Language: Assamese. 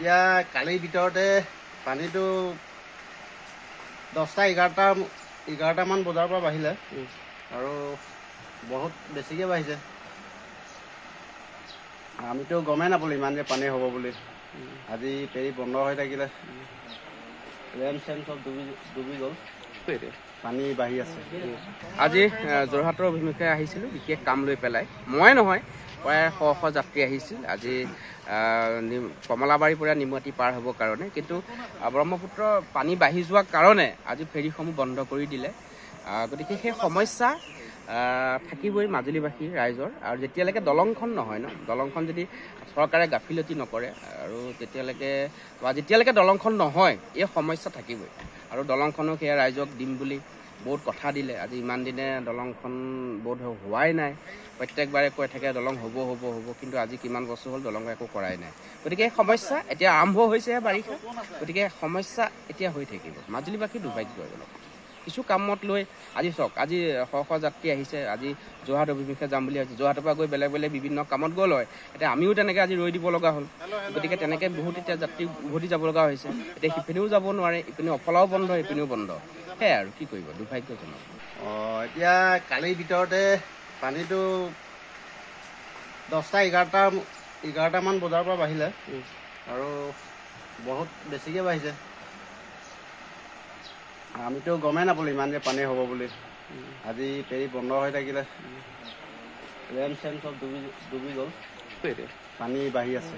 এতিয়া কালিৰ ভিতৰতে পানীটো 10টা 11টামান বজাৰ পৰা বাঢ়িলে আৰু বহুত বেছিকৈ বাঢ়িছে। আমিতো গমেই নাপালোঁ ইমান যে পানী হ'ব বুলি। আজি ফেৰী বন্ধ হৈ থাকিলে, ৰেম চেম চব ডুবি গ'ল, পানী বাঢ়ি আছে। আজি যোৰহাটৰ অভিমুখে আহিছিলোঁ বিশেষ কাম লৈ পেলাই। মই নহয়, প্ৰায় শ যাত্ৰী আহিছিল আজি কমলাবাৰীৰ পৰা নিমতি পাৰ হ'বৰ কাৰণে। কিন্তু ব্ৰহ্মপুত্ৰ পানী বাঢ়ি যোৱাৰ কাৰণে আজি ফেৰীসমূহ বন্ধ কৰি দিলে। গতিকে সেই সমস্যা থাকিবই মাজুলীবাসী ৰাইজৰ। আৰু যেতিয়ালৈকে দলংখন নহয় দলংখন যদি চৰকাৰে গাফিলতি নকৰে আৰু যেতিয়ালৈকে দলংখন নহয় এই সমস্যা থাকিবই। আৰু দলংখনো সেয়া ৰাইজক দিম বুলি বহুত কথা দিলে। আজি ইমান দিনে দলংখন বোধ হোৱাই নাই। প্ৰত্যেকবাৰে কৈ থাকে দলং হ'ব, কিন্তু আজি কিমান বছৰ হ'ল দলং একো কৰাই নাই। গতিকে সমস্যা এতিয়া আৰম্ভ হৈছেহে বাৰিষা, গতিকে সমস্যা এতিয়া হৈ থাকিব। মাজুলীবাসী দুৰ্ভাগ্যজনক কিছু কামত লৈ আজি চাওক, আজি শ যাত্ৰী আহিছে। আজি যোৰহাট অভিমুখে যাম বুলি ভাবিছে, যোৰহাটৰ পৰা গৈ বেলেগ বিভিন্ন কামত গ'ল হয়। এতিয়া আমিও তেনেকৈ আজি ৰৈ দিব লগা হ'ল। গতিকে তেনেকৈ বহুত এতিয়া যাত্ৰী উভতি যাব লগা হৈছে। এতিয়া সিপিনেও যাব নোৱাৰে, ইপিনে অফলাও বন্ধ, ইপিনেও বন্ধ। সেয়াই আৰু কি কৰিব, দুৰ্ভাগ্যজনক। এতিয়া কালিৰ ভিতৰতে পানীটো 10টা 11টামান বজাৰ পৰা বাঢ়িলে আৰু বহুত বেছিকৈ বাঢ়িছে। আমিতো গমেই নাপালোঁ ইমান যে পানী হ'ব বুলি। আজি ফেৰী বন্ধ হৈ থাকিলে, ৰেম চেম চব ডুবি গ'ল, পানী বাঢ়ি আছে।